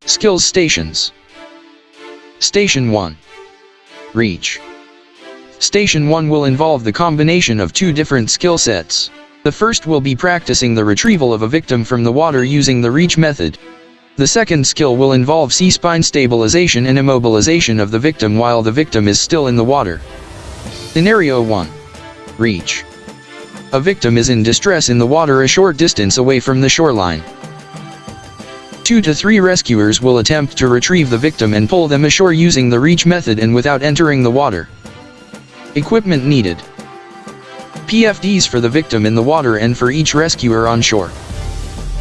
Skills Stations. Station 1. Reach. Station 1 will involve the combination of two different skill sets. The first will be practicing the retrieval of a victim from the water using the reach method. The second skill will involve C-spine stabilization and immobilization of the victim while the victim is still in the water. Scenario 1. Reach. A victim is in distress in the water a short distance away from the shoreline. 2 to 3 rescuers will attempt to retrieve the victim and pull them ashore using the reach method and without entering the water. Equipment needed. PFDs for the victim in the water and for each rescuer on shore.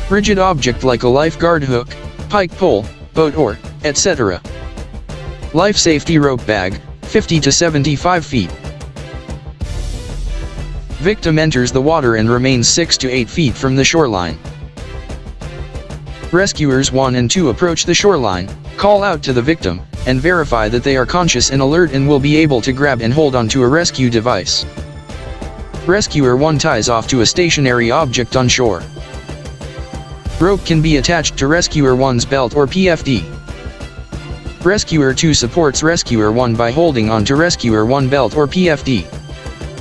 Rigid object like a lifeguard hook, pike pole, boat oar, etc. Life safety rope bag, 50 to 75 feet. Victim enters the water and remains 6 to 8 feet from the shoreline. Rescuers 1 and 2 approach the shoreline, call out to the victim, and verify that they are conscious and alert and will be able to grab and hold onto a rescue device. Rescuer 1 ties off to a stationary object on shore. Rope can be attached to Rescuer 1's belt or PFD. Rescuer 2 supports Rescuer 1 by holding onto Rescuer 1 belt or PFD.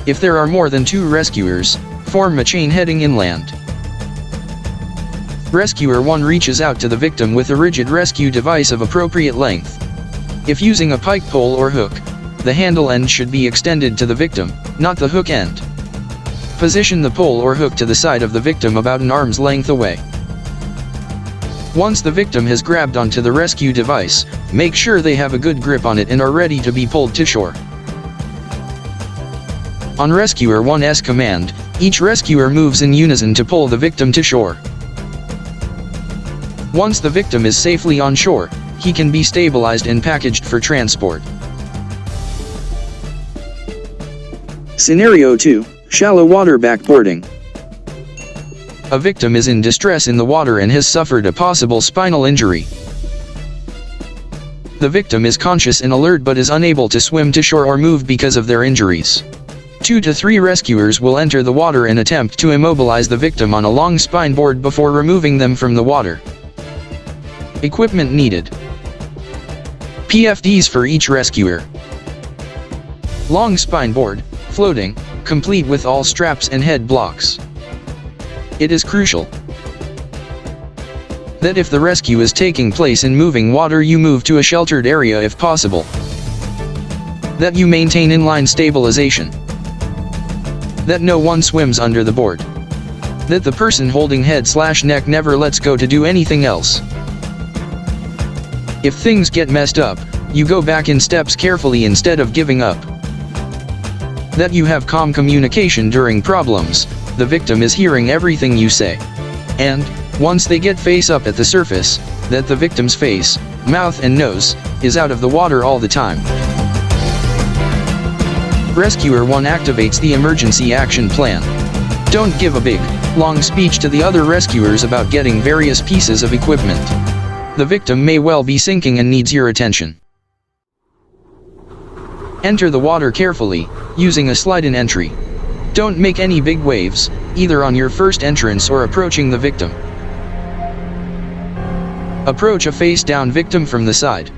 If there are more than 2 rescuers, form a chain heading inland. Rescuer 1 reaches out to the victim with a rigid rescue device of appropriate length. If using a pike pole or hook, the handle end should be extended to the victim, not the hook end. Position the pole or hook to the side of the victim about an arm's length away. Once the victim has grabbed onto the rescue device, make sure they have a good grip on it and are ready to be pulled to shore. On Rescuer 1's command, each rescuer moves in unison to pull the victim to shore. Once the victim is safely on shore, he can be stabilized and packaged for transport. Scenario 2. Shallow water backboarding. A victim is in distress in the water and has suffered a possible spinal injury. The victim is conscious and alert but is unable to swim to shore or move because of their injuries. 2 to 3 rescuers will enter the water and attempt to immobilize the victim on a long spine board before removing them from the water. Equipment needed. PFDs for each rescuer. Long spine board, floating, complete with all straps and head blocks. It is crucial that if the rescue is taking place in moving water, you move to a sheltered area if possible. That you maintain inline stabilization. That no one swims under the board. That the person holding head/neck never lets go to do anything else. If things get messed up, you go back in steps carefully instead of giving up. That you have calm communication during problems, the victim is hearing everything you say. And, once they get face up at the surface, that the victim's face, mouth and nose, is out of the water all the time. Rescuer 1 activates the emergency action plan. Don't give a big, long speech to the other rescuers about getting various pieces of equipment. The victim may well be sinking and needs your attention. Enter the water carefully, using a slide-in entry. Don't make any big waves, either on your first entrance or approaching the victim. Approach a face-down victim from the side.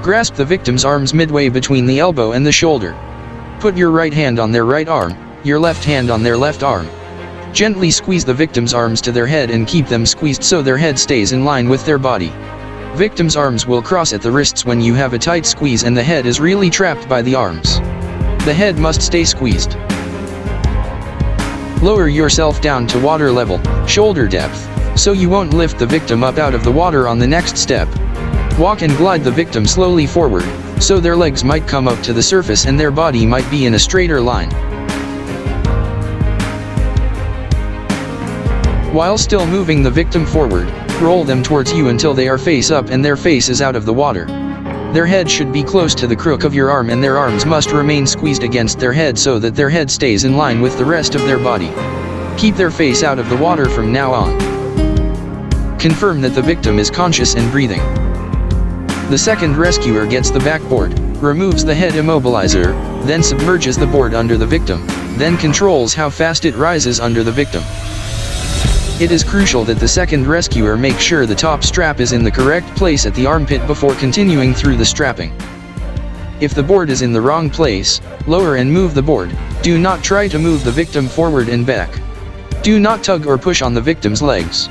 Grasp the victim's arms midway between the elbow and the shoulder. Put your right hand on their right arm, your left hand on their left arm. Gently squeeze the victim's arms to their head and keep them squeezed so their head stays in line with their body. Victim's arms will cross at the wrists when you have a tight squeeze and the head is really trapped by the arms. The head must stay squeezed. Lower yourself down to water level, shoulder depth, so you won't lift the victim up out of the water on the next step. Walk and glide the victim slowly forward, so their legs might come up to the surface and their body might be in a straighter line. While still moving the victim forward, roll them towards you until they are face up and their face is out of the water. Their head should be close to the crook of your arm and their arms must remain squeezed against their head so that their head stays in line with the rest of their body. Keep their face out of the water from now on. Confirm that the victim is conscious and breathing. The second rescuer gets the backboard, removes the head immobilizer, then submerges the board under the victim, then controls how fast it rises under the victim. It is crucial that the second rescuer make sure the top strap is in the correct place at the armpit before continuing through the strapping. If the board is in the wrong place, lower and move the board. Do not try to move the victim forward and back. Do not tug or push on the victim's legs.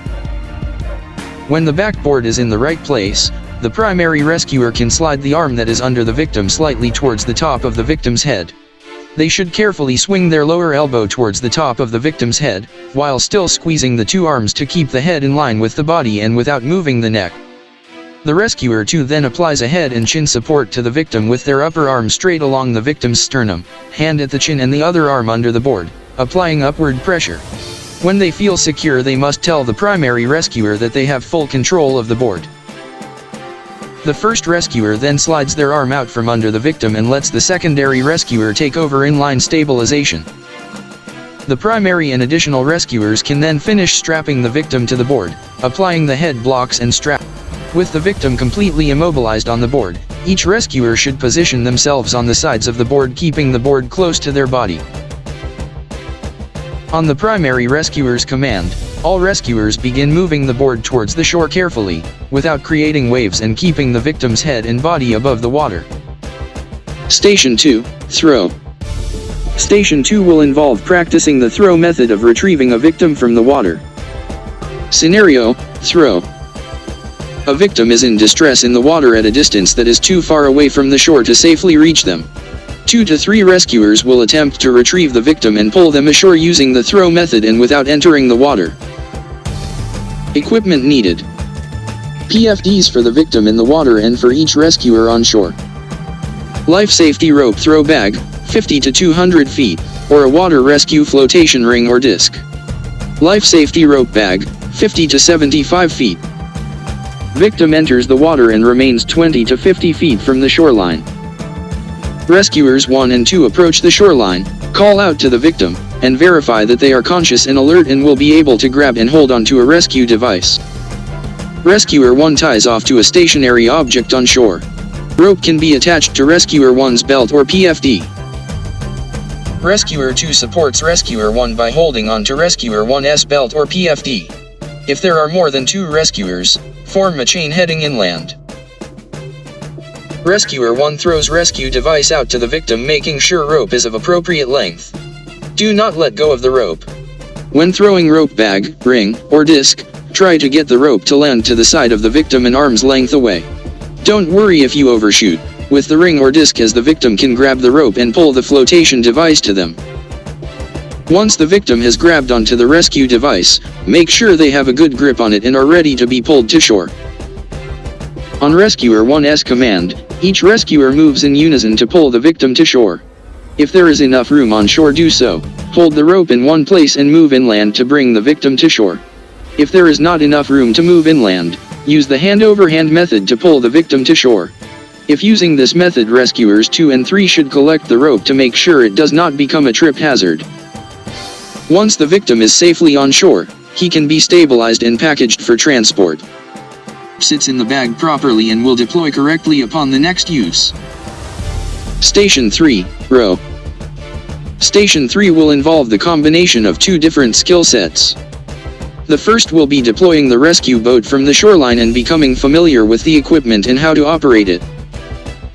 When the backboard is in the right place, the primary rescuer can slide the arm that is under the victim slightly towards the top of the victim's head. They should carefully swing their lower elbow towards the top of the victim's head, while still squeezing the two arms to keep the head in line with the body and without moving the neck. The rescuer too then applies a head and chin support to the victim with their upper arm straight along the victim's sternum, hand at the chin and the other arm under the board, applying upward pressure. When they feel secure, they must tell the primary rescuer that they have full control of the board. The first rescuer then slides their arm out from under the victim and lets the secondary rescuer take over inline stabilization. The primary and additional rescuers can then finish strapping the victim to the board, applying the head blocks and strap. With the victim completely immobilized on the board, each rescuer should position themselves on the sides of the board, keeping the board close to their body. On the primary rescuer's command, all rescuers begin moving the board towards the shore carefully, without creating waves, and keeping the victim's head and body above the water. Station 2, Throw. Station 2 will involve practicing the throw method of retrieving a victim from the water. Scenario: throw. A victim is in distress in the water at a distance that is too far away from the shore to safely reach them. 2 to 3 rescuers will attempt to retrieve the victim and pull them ashore using the throw method and without entering the water. Equipment needed: PFDs for the victim in the water and for each rescuer on shore. Life safety rope throw bag, 50 to 200 feet, or a water rescue flotation ring or disc. Life safety rope bag, 50 to 75 feet. Victim enters the water and remains 20 to 50 feet from the shoreline. Rescuers 1 and 2 approach the shoreline, call out to the victim, and verify that they are conscious and alert and will be able to grab and hold onto a rescue device. Rescuer 1 ties off to a stationary object on shore. Rope can be attached to Rescuer 1's belt or PFD. Rescuer 2 supports Rescuer 1 by holding on to Rescuer 1's belt or PFD. If there are more than 2 rescuers, form a chain heading inland. Rescuer 1 throws rescue device out to the victim, making sure rope is of appropriate length. Do not let go of the rope. When throwing rope bag, ring, or disc, try to get the rope to land to the side of the victim an arm's length away. Don't worry if you overshoot with the ring or disc, as the victim can grab the rope and pull the flotation device to them. Once the victim has grabbed onto the rescue device, make sure they have a good grip on it and are ready to be pulled to shore. On Rescuer 1's command, each rescuer moves in unison to pull the victim to shore. If there is enough room on shore, do so. Hold the rope in one place and move inland to bring the victim to shore. If there is not enough room to move inland, use the hand-over-hand method to pull the victim to shore. If using this method, rescuers 2 and 3 should collect the rope to make sure it does not become a trip hazard. Once the victim is safely on shore, he can be stabilized and packaged for transport. Sits in the bag properly and will deploy correctly upon the next use. Station 3, Row. Station 3 will involve the combination of 2 different skill sets. The first will be deploying the rescue boat from the shoreline and becoming familiar with the equipment and how to operate it.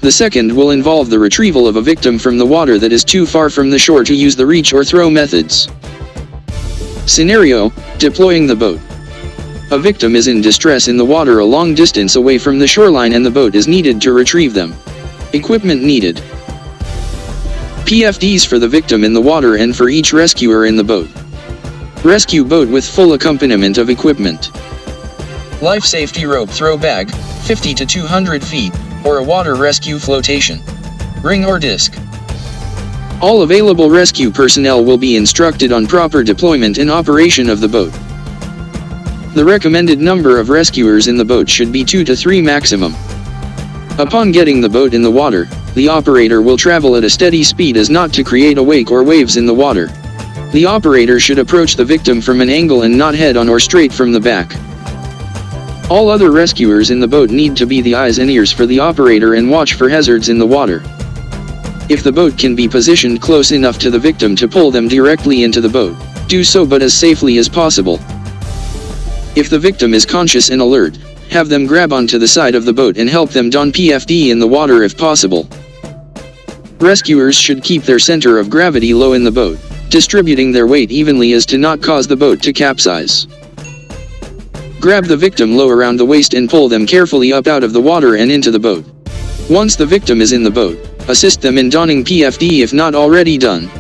The second will involve the retrieval of a victim from the water that is too far from the shore to use the reach or throw methods. Scenario: deploying the boat. A victim is in distress in the water a long distance away from the shoreline and the boat is needed to retrieve them. Equipment needed: PFDs for the victim in the water and for each rescuer in the boat. Rescue boat with full accompaniment of equipment. Life safety rope throw bag, 50 to 200 feet, or a water rescue flotation ring or disc. All available rescue personnel will be instructed on proper deployment and operation of the boat. The recommended number of rescuers in the boat should be 2 to 3 maximum. Upon getting the boat in the water, the operator will travel at a steady speed as not to create a wake or waves in the water. The operator should approach the victim from an angle and not head on or straight from the back. All other rescuers in the boat need to be the eyes and ears for the operator and watch for hazards in the water. If the boat can be positioned close enough to the victim to pull them directly into the boat, do so, but as safely as possible. If the victim is conscious and alert, have them grab onto the side of the boat and help them don PFD in the water if possible. Rescuers should keep their center of gravity low in the boat, distributing their weight evenly as to not cause the boat to capsize. Grab the victim low around the waist and pull them carefully up out of the water and into the boat. Once the victim is in the boat, assist them in donning PFD if not already done.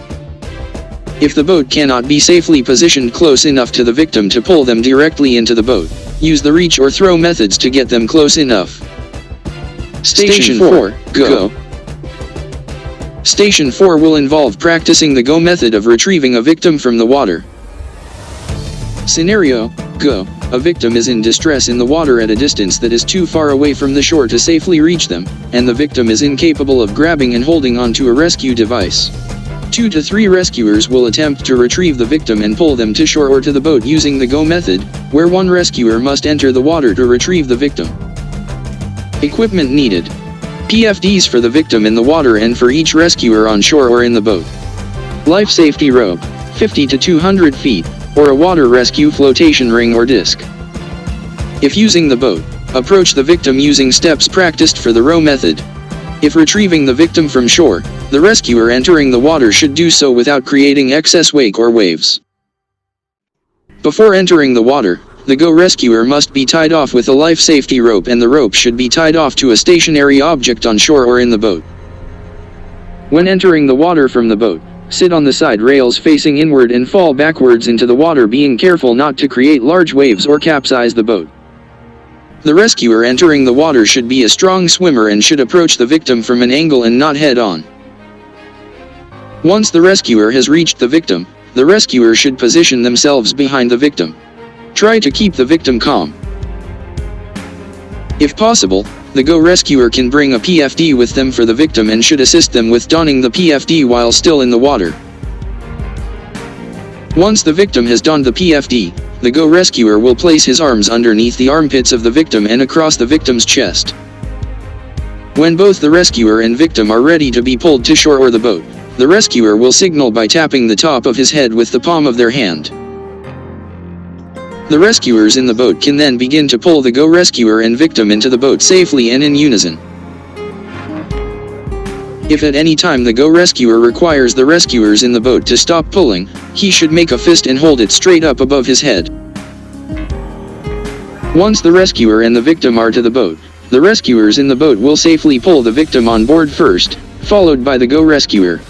If the boat cannot be safely positioned close enough to the victim to pull them directly into the boat, use the reach or throw methods to get them close enough. Station 4, Go. Station 4 will involve practicing the go method of retrieving a victim from the water. Scenario, Go. A victim is in distress in the water at a distance that is too far away from the shore to safely reach them, and the victim is incapable of grabbing and holding onto a rescue device. 2 to 3 rescuers will attempt to retrieve the victim and pull them to shore or to the boat using the go method, where one rescuer must enter the water to retrieve the victim. Equipment needed. PFDs for the victim in the water and for each rescuer on shore or in the boat. Life safety rope, 50 to 200 feet, or a water rescue flotation ring or disc. If using the boat, approach the victim using steps practiced for the row method. If retrieving the victim from shore, the rescuer entering the water should do so without creating excess wake or waves. Before entering the water, the go rescuer must be tied off with a life safety rope, and the rope should be tied off to a stationary object on shore or in the boat. When entering the water from the boat, sit on the side rails facing inward and fall backwards into the water, being careful not to create large waves or capsize the boat. The rescuer entering the water should be a strong swimmer and should approach the victim from an angle and not head on. Once the rescuer has reached the victim, the rescuer should position themselves behind the victim. Try to keep the victim calm. If possible, the go rescuer can bring a PFD with them for the victim and should assist them with donning the PFD while still in the water. Once the victim has donned the PFD, the go rescuer will place his arms underneath the armpits of the victim and across the victim's chest. When both the rescuer and victim are ready to be pulled to shore or the boat, the rescuer will signal by tapping the top of his head with the palm of their hand. The rescuers in the boat can then begin to pull the go rescuer and victim into the boat safely and in unison. If at any time the go rescuer requires the rescuers in the boat to stop pulling, he should make a fist and hold it straight up above his head. Once the rescuer and the victim are to the boat, the rescuers in the boat will safely pull the victim on board first, followed by the go rescuer,